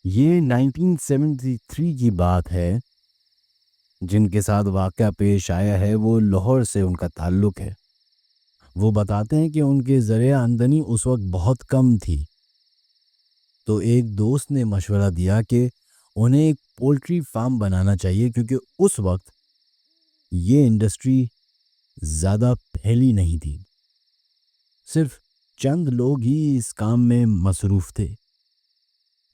یہ 1973 کی بات ہے. جن کے ساتھ واقعہ پیش آیا ہے وہ لاہور سے ان کا تعلق ہے. وہ بتاتے ہیں کہ ان کے ذریعہ آمدنی اس وقت بہت کم تھی، تو ایک دوست نے مشورہ دیا کہ انہیں ایک پولٹری فارم بنانا چاہیے، کیونکہ اس وقت یہ انڈسٹری زیادہ پھیلی نہیں تھی. صرف چند لوگ ہی اس کام میں مصروف تھے،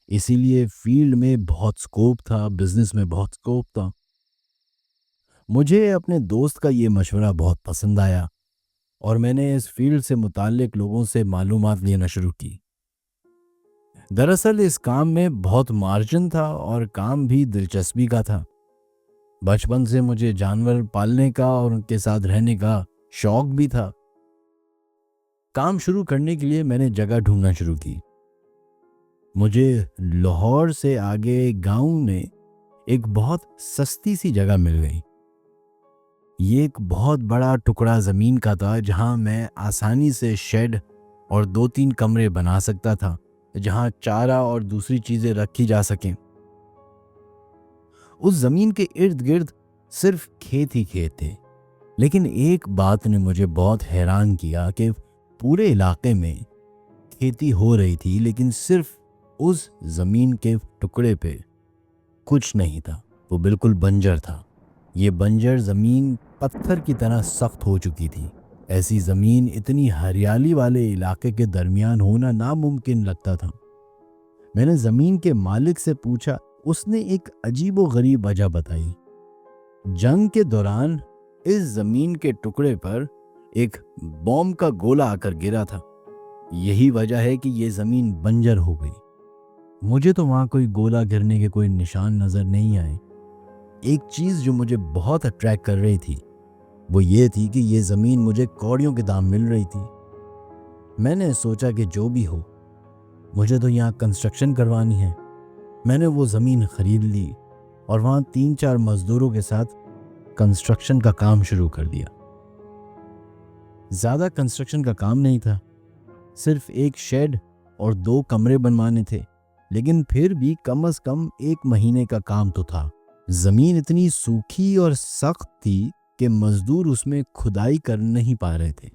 اسی لیے فیلڈ میں بہت سکوپ تھا، بزنس میں بہت سکوپ تھا. مجھے اپنے دوست کا یہ مشورہ بہت پسند آیا اور میں نے اس فیلڈ سے متعلق لوگوں سے معلومات لینا شروع کی. دراصل اس کام میں بہت مارجن تھا اور کام بھی دلچسپی کا تھا. بچپن سے مجھے جانور پالنے کا اور ان کے ساتھ رہنے کا شوق بھی تھا. کام شروع کرنے کے لیے میں نے جگہ ڈھونڈنا شروع کی. مجھے لاہور سے آگے گاؤں میں ایک بہت سستی سی جگہ مل گئی. یہ ایک بہت بڑا ٹکڑا زمین کا تھا جہاں میں آسانی سے شیڈ اور 2-3 کمرے بنا سکتا تھا، جہاں چارہ اور دوسری چیزیں رکھی جا سکیں. اس زمین کے ارد گرد صرف کھیت ہی کھیت تھے، لیکن ایک بات نے مجھے بہت حیران کیا کہ پورے علاقے میں کھیتی ہو رہی تھی، لیکن صرف اس زمین کے ٹکڑے پہ کچھ نہیں تھا. وہ بالکل بنجر تھا. یہ بنجر زمین پتھر کی طرح سخت ہو چکی تھی. ایسی زمین اتنی ہریالی والے علاقے کے درمیان ہونا ناممکن لگتا تھا. میں نے زمین کے مالک سے پوچھا. اس نے ایک عجیب و غریب وجہ بتائی. جنگ کے دوران اس زمین کے ٹکڑے پر ایک بم کا گولہ آ کر گرا تھا. یہی وجہ ہے کہ یہ زمین بنجر ہو گئی. مجھے تو وہاں کوئی گولہ گرنے کے کوئی نشان نظر نہیں آئے. ایک چیز جو مجھے بہت اٹریکٹ کر رہی تھی وہ یہ تھی کہ یہ زمین مجھے کوڑیوں کے دام مل رہی تھی. میں نے سوچا کہ جو بھی ہو، مجھے تو یہاں کنسٹرکشن کروانی ہے. میں نے وہ زمین خرید لی اور وہاں 3-4 مزدوروں کے ساتھ کنسٹرکشن کا کام شروع کر دیا. زیادہ کنسٹرکشن کا کام نہیں تھا، صرف ایک شیڈ اور 2 کمرے بنوانے تھے، لیکن پھر بھی کم از کم 1 مہینے کا کام تو تھا. زمین اتنی سوکھی اور سخت تھی کہ مزدور اس میں کھدائی کر نہیں پا رہے تھے.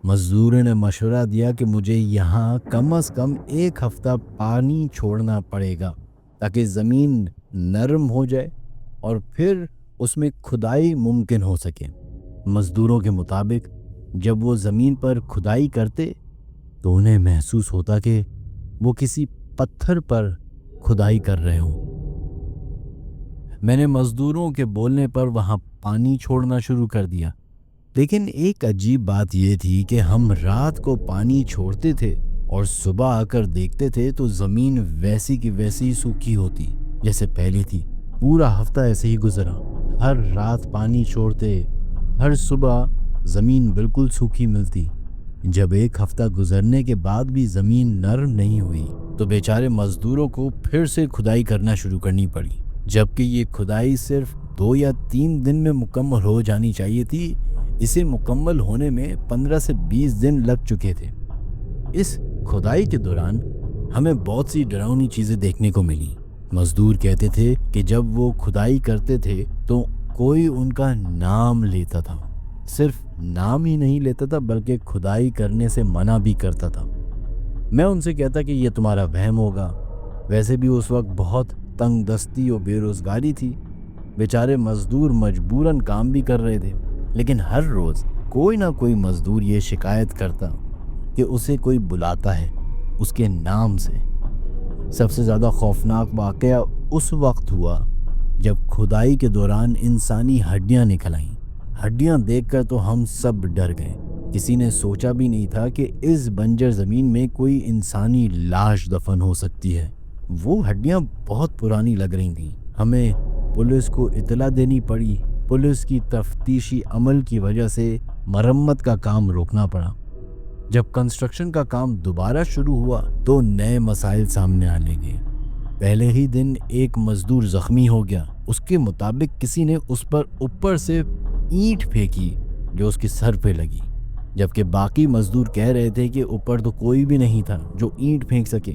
مزدوروں نے مشورہ دیا کہ مجھے یہاں کم از کم 1 ہفتہ پانی چھوڑنا پڑے گا تاکہ زمین نرم ہو جائے اور پھر اس میں کھدائی ممکن ہو سکے. مزدوروں کے مطابق جب وہ زمین پر کھدائی کرتے تو انہیں محسوس ہوتا کہ وہ کسی پتھر پر کھدائی کر رہے ہوں. میں نے مزدوروں کے بولنے پر وہاں پانی چھوڑنا شروع کر دیا. لیکن ایک عجیب بات یہ تھی کہ ہم رات کو پانی چھوڑتے تھے اور صبح آ کر دیکھتے تھے تو زمین ویسی کی ویسی سوکھی ہوتی جیسے پہلے تھی. پورا ہفتہ ایسے ہی گزرا. ہر رات پانی چھوڑتے، ہر صبح زمین بالکل سوکھی ملتی. جب 1 ہفتہ گزرنے کے بعد بھی زمین نرم نہیں ہوئی تو بیچارے مزدوروں کو پھر سے کھدائی کرنا شروع کرنی پڑی. جبکہ یہ کھدائی صرف 2 یا 3 دن میں مکمل ہو جانی چاہیے تھی، اسے مکمل ہونے میں 15 سے 20 دن لگ چکے تھے. اس کھدائی کے دوران ہمیں بہت سی ڈراؤنی چیزیں دیکھنے کو ملی. مزدور کہتے تھے کہ جب وہ کھدائی کرتے تھے تو کوئی ان کا نام لیتا تھا. صرف نام ہی نہیں لیتا تھا بلکہ کھدائی کرنے سے منع بھی کرتا تھا. میں ان سے کہتا کہ یہ تمہارا وہم ہوگا. ویسے بھی اس وقت بہت تنگ دستی اور بے روزگاری تھی. بیچارے مزدور مجبوراً کام بھی کر رہے تھے، لیکن ہر روز کوئی نہ کوئی مزدور یہ شکایت کرتا کہ اسے کوئی بلاتا ہے اس کے نام سے. سب سے زیادہ خوفناک واقعہ اس وقت ہوا جب کھدائی کے دوران انسانی ہڈیاں نکل آئیں. ہڈیاں دیکھ کر تو ہم سب ڈر گئے. کسی نے سوچا بھی نہیں تھا کہ اس بنجر زمین میں کوئی انسانی لاش دفن ہو سکتی ہے. وہ ہڈیاں بہت پرانی لگ رہی تھیں. ہمیں پولیس کو اطلاع دینی پڑی. پولیس کی تفتیشی عمل کی وجہ سے مرمت کا کام روکنا پڑا. جب کنسٹرکشن کا کام دوبارہ شروع ہوا تو نئے مسائل سامنے آنے لگے. پہلے ہی دن ایک مزدور زخمی ہو گیا. اس کے مطابق کسی نے اس پر اوپر سے اینٹ پھینکی جو اس کے سر پہ لگی، جبکہ باقی مزدور کہہ رہے تھے کہ اوپر تو کوئی بھی نہیں تھا جو اینٹ پھینک سکے.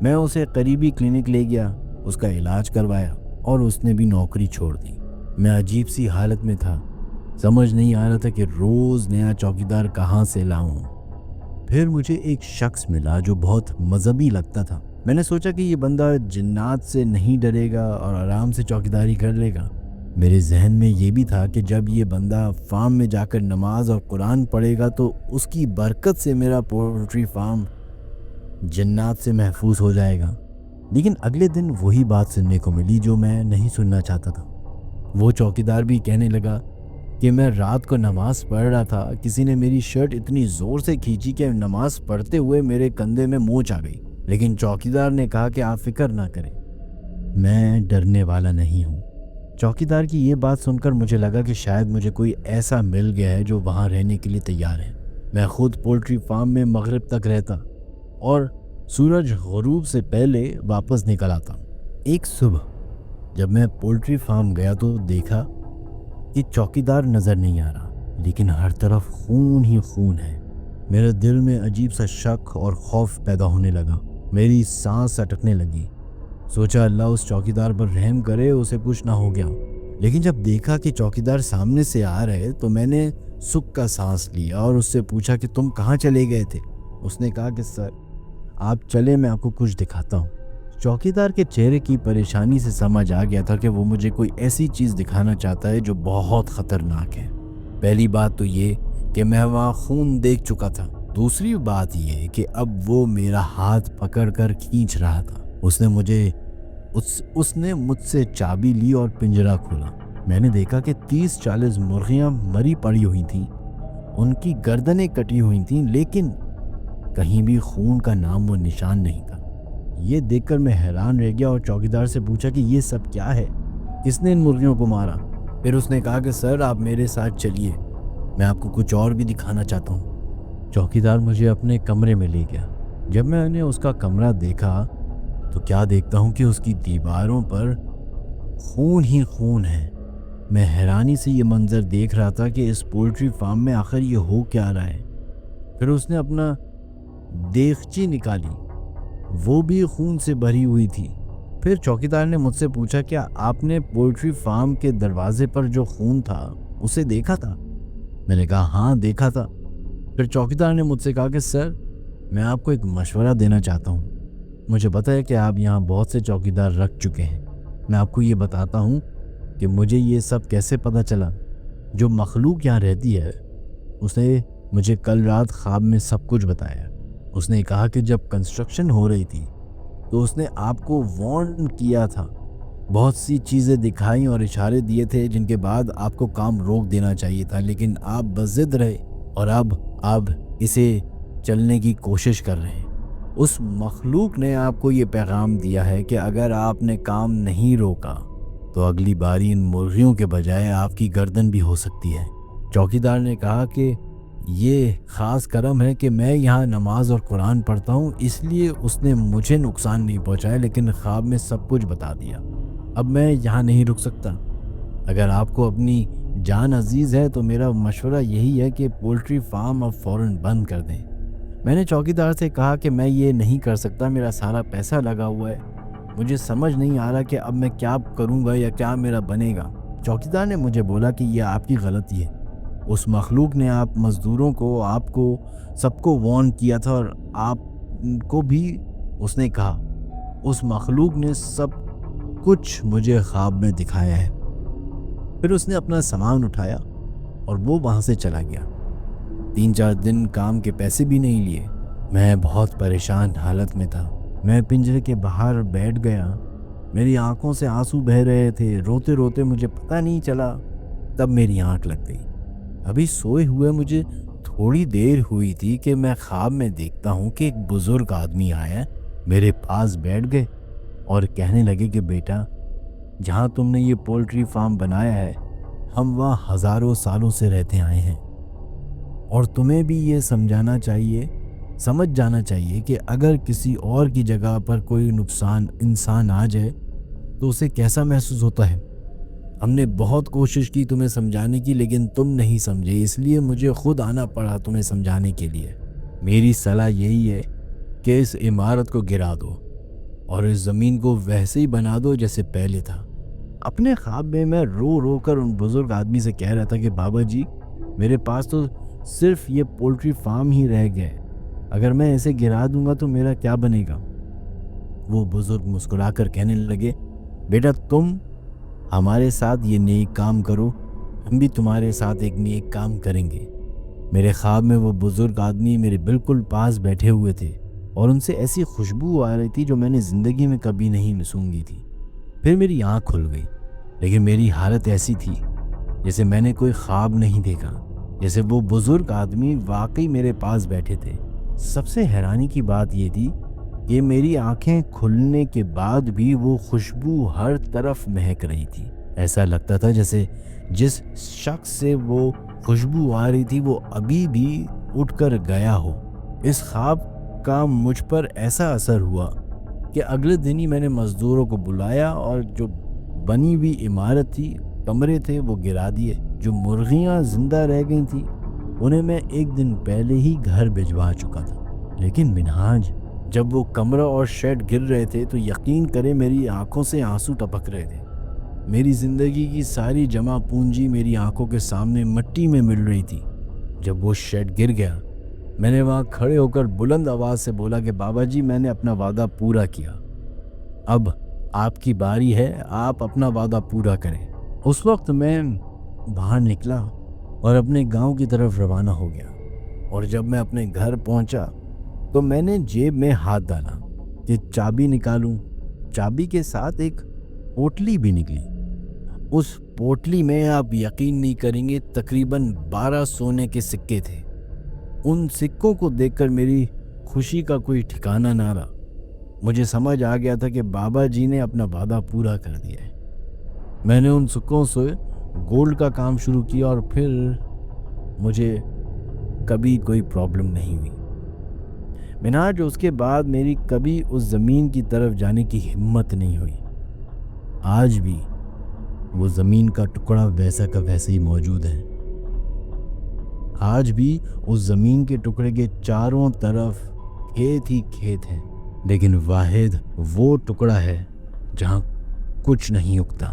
میں اسے قریبی کلینک لے گیا، اس کا علاج کروایا اور اس نے بھی نوکری چھوڑ دی۔ میں عجیب سی حالت میں تھا، سمجھ نہیں آ رہا تھا کہ روز نیا چوکیدار کہاں سے لاؤں۔ پھر مجھے ایک شخص ملا جو بہت مذہبی لگتا تھا۔ میں نے سوچا کہ یہ بندہ جنات سے نہیں ڈرے گا اور آرام سے چوکیداری کر لے گا۔ میرے ذہن میں یہ بھی تھا کہ جب یہ بندہ فارم میں جا کر نماز اور قرآن پڑھے گا تو اس کی برکت سے میرا پولٹری فارم جنات سے محفوظ ہو جائے گا۔ لیکن اگلے دن وہی بات سننے کو ملی جو میں نہیں سننا چاہتا تھا۔ وہ چوکیدار بھی کہنے لگا کہ میں رات کو نماز پڑھ رہا تھا، کسی نے میری شرٹ اتنی زور سے کھینچی کہ نماز پڑھتے ہوئے میرے کندھے میں موچ آ گئی، لیکن چوکیدار نے کہا کہ آپ فکر نہ کریں، میں ڈرنے والا نہیں ہوں۔ چوکیدار کی یہ بات سن کر مجھے لگا کہ شاید مجھے کوئی ایسا مل گیا ہے جو وہاں رہنے کے لیے تیار ہے۔ میں خود پولٹری فارم میں مغرب تک رہتا اور سورج غروب سے پہلے واپس نکل آتا۔ ایک صبح جب میں پولٹری فارم گیا تو دیکھا کہ چوکیدار نظر نہیں آ رہا، لیکن ہر طرف خون ہی خون ہے۔ میرے دل میں عجیب سا شک اور خوف پیدا ہونے لگا، میری سانس اٹکنے لگی۔ سوچا اللہ اس چوکیدار پر رحم کرے، اسے کچھ نہ ہو گیا۔ لیکن جب دیکھا کہ چوکیدار سامنے سے آ رہے تو میں نے سکھ کا سانس لیا اور اس سے پوچھا کہ تم کہاں چلے گئے تھے؟ اس نے کہا کہ سر آپ چلے، میں آپ کو کچھ دکھاتا ہوں۔ چوکیدار کے چہرے کی پریشانی سے سمجھ آ گیا تھا کہ وہ مجھے کوئی ایسی چیز دکھانا چاہتا ہے جو بہت خطرناک ہے۔ پہلی بات تو یہ کہ میں وہاں خون دیکھ چکا تھا، دوسری بات یہ کہ اب وہ میرا ہاتھ پکڑ کر کھینچ رہا تھا۔ اس نے مجھ سے چابی لی اور پنجرا کھولا۔ میں نے دیکھا کہ 30-40 مرغیاں مری پڑی ہوئی تھیں، ان کی گردنیں کٹی ہوئی تھیں، لیکن کہیں بھی خون کا نام و نشان نہیں تھا۔ یہ دیکھ کر میں حیران رہ گیا اور چوکیدار سے پوچھا کہ یہ سب کیا ہے، کس نے ان مرغیوں کو مارا؟ پھر اس نے کہا کہ سر آپ میرے ساتھ چلیے، میں آپ کو کچھ اور بھی دکھانا چاہتا ہوں۔ چوکیدار مجھے اپنے کمرے میں لے گیا۔ جب میں نے اس کا کمرہ دیکھا تو کیا دیکھتا ہوں کہ اس کی دیواروں پر خون ہی خون ہے۔ میں حیرانی سے یہ منظر دیکھ رہا تھا کہ اس پولٹری فارم میں آخر یہ ہو کیا رہا ہے۔ پھر اس نے اپنا دیگچی نکالی، وہ بھی خون سے بھری ہوئی تھی۔ پھر چوکیدار نے مجھ سے پوچھا کیا آپ نے پولٹری فارم کے دروازے پر جو خون تھا اسے دیکھا تھا؟ میں نے کہا ہاں دیکھا تھا۔ پھر چوکیدار نے مجھ سے کہا کہ سر میں آپ کو ایک مشورہ دینا چاہتا ہوں، مجھے پتہ ہے کہ آپ یہاں بہت سے چوکیدار رکھ چکے ہیں، میں آپ کو یہ بتاتا ہوں کہ مجھے یہ سب کیسے پتہ چلا۔ جو مخلوق یہاں رہتی ہے اس نے مجھے کل رات خواب میں سب کچھ بتایا۔ اس نے کہا کہ جب کنسٹرکشن ہو رہی تھی تو اس نے آپ کو وارن کیا تھا، بہت سی چیزیں دکھائیں اور اشارے دیے تھے جن کے بعد آپ کو کام روک دینا چاہیے تھا، لیکن آپ بضد رہے اور اب اسے چلنے کی کوشش کر رہے ہیں۔ اس مخلوق نے آپ کو یہ پیغام دیا ہے کہ اگر آپ نے کام نہیں روکا تو اگلی باری ان مرغیوں کے بجائے آپ کی گردن بھی ہو سکتی ہے۔ چوکیدار نے کہا کہ یہ خاص کرم ہے کہ میں یہاں نماز اور قرآن پڑھتا ہوں، اس لیے اس نے مجھے نقصان نہیں پہنچایا، لیکن خواب میں سب کچھ بتا دیا۔ اب میں یہاں نہیں رک سکتا۔ اگر آپ کو اپنی جان عزیز ہے تو میرا مشورہ یہی ہے کہ پولٹری فارم اب فوراً بند کر دیں۔ میں نے چوکیدار سے کہا کہ میں یہ نہیں کر سکتا، میرا سارا پیسہ لگا ہوا ہے، مجھے سمجھ نہیں آ رہا کہ اب میں کیا کروں گا یا کیا میرا بنے گا۔ چوکیدار نے مجھے بولا کہ یہ آپ کی غلطی ہے، اس مخلوق نے آپ مزدوروں کو، آپ کو، سب کو وارن کیا تھا اور آپ کو بھی۔ اس نے کہا اس مخلوق نے سب کچھ مجھے خواب میں دکھایا ہے۔ پھر اس نے اپنا سامان اٹھایا اور وہ وہاں سے چلا گیا۔ 3-4 دن کام کے پیسے بھی نہیں لیے۔ میں بہت پریشان حالت میں تھا۔ میں پنجرے کے باہر بیٹھ گیا، میری آنکھوں سے آنسو بہہ رہے تھے، روتے روتے مجھے پتہ نہیں چلا تب میری آنکھ لگ گئی۔ ابھی سوئے ہوئے مجھے تھوڑی دیر ہوئی تھی کہ میں خواب میں دیکھتا ہوں کہ ایک بزرگ آدمی آیا، میرے پاس بیٹھ گئے اور کہنے لگے کہ بیٹا جہاں تم نے یہ پولٹری فارم بنایا ہے ہم وہاں ہزاروں سالوں سے رہتے آئے ہیں، اور تمہیں بھی یہ سمجھ جانا چاہیے کہ اگر کسی اور کی جگہ پر کوئی نقصان انسان آ جائے تو اسے کیسا محسوس ہوتا ہے۔ ہم نے بہت کوشش کی تمہیں سمجھانے کی، لیکن تم نہیں سمجھے، اس لیے مجھے خود آنا پڑا تمہیں سمجھانے کے لیے۔ میری صلاح یہی ہے کہ اس عمارت کو گرا دو، اور اس زمین کو ویسے ہی بنا دو جیسے پہلے تھا۔ اپنے خواب میں میں رو رو کر ان بزرگ آدمی سے کہہ رہا تھا کہ بابا جی، میرے پاس تو صرف یہ پولٹری فارم ہی رہ گئے، اگر میں اسے گرا دوں گا تو میرا کیا بنے گا؟ وہ بزرگ مسکرا کر کہنے لگے، بیٹا تم ہمارے ساتھ یہ نیک کام کرو، ہم بھی تمہارے ساتھ ایک نیک کام کریں گے۔ میرے خواب میں وہ بزرگ آدمی میرے بالکل پاس بیٹھے ہوئے تھے اور ان سے ایسی خوشبو آ رہی تھی جو میں نے زندگی میں کبھی نہیں سونگھی تھی۔ پھر میری آنکھ کھل گئی، لیکن میری حالت ایسی تھی جیسے میں نے کوئی خواب نہیں دیکھا، جیسے وہ بزرگ آدمی واقعی میرے پاس بیٹھے تھے۔ سب سے حیرانی کی بات یہ تھی کہ میری آنکھیں کھلنے کے بعد بھی وہ خوشبو ہر طرف مہک رہی تھی۔ ایسا لگتا تھا جیسے جس شخص سے وہ خوشبو آ رہی تھی وہ ابھی بھی اٹھ کر گیا ہو۔ اس خواب کا مجھ پر ایسا اثر ہوا کہ اگلے دن ہی میں نے مزدوروں کو بلایا اور جو بنی ہوئی عمارت تھی، کمرے تھے، وہ گرا دیے۔ جو مرغیاں زندہ رہ گئی تھیں انہیں میں ایک دن پہلے ہی گھر بھجوا چکا تھا۔ لیکن منہاج، جب وہ کمرہ اور شیڈ گر رہے تھے تو یقین کرے میری آنکھوں سے آنسو ٹپک رہے تھے۔ میری زندگی کی ساری جمع پونجی میری آنکھوں کے سامنے مٹی میں مل رہی تھی۔ جب وہ شیڈ گر گیا، میں نے وہاں کھڑے ہو کر بلند آواز سے بولا کہ بابا جی، میں نے اپنا وعدہ پورا کیا، اب آپ کی باری ہے، آپ اپنا وعدہ پورا کریں۔ اس وقت میں باہر نکلا اور اپنے گاؤں کی طرف روانہ ہو گیا، اور جب میں اپنے گھر پہنچا تو میں نے جیب میں ہاتھ ڈالا کہ چابی نکالوں۔ چابی کے ساتھ ایک پوٹلی بھی نکلی۔ اس پوٹلی میں آپ یقین نہیں کریں گے تقریباً 12 سونے کے سکے تھے۔ ان سکوں کو دیکھ کر میری خوشی کا کوئی ٹھکانہ نہ رہا۔ مجھے سمجھ آ گیا تھا کہ بابا جی نے اپنا وعدہ پورا کر دیا ہے۔ میں نے ان سکوں سے گولڈ کا کام شروع کیا اور پھر مجھے کبھی کوئی پرابلم نہیں ہوئی۔ منہاج، اس کے بعد میری کبھی اس زمین کی طرف جانے کی ہمت نہیں ہوئی۔ آج بھی وہ زمین کا ٹکڑا ویسا کا ویسے ہی موجود ہے۔ آج بھی اس زمین کے ٹکڑے کے چاروں طرف کھیت ہی کھیت ہیں، لیکن واحد وہ ٹکڑا ہے جہاں کچھ نہیں اگتا۔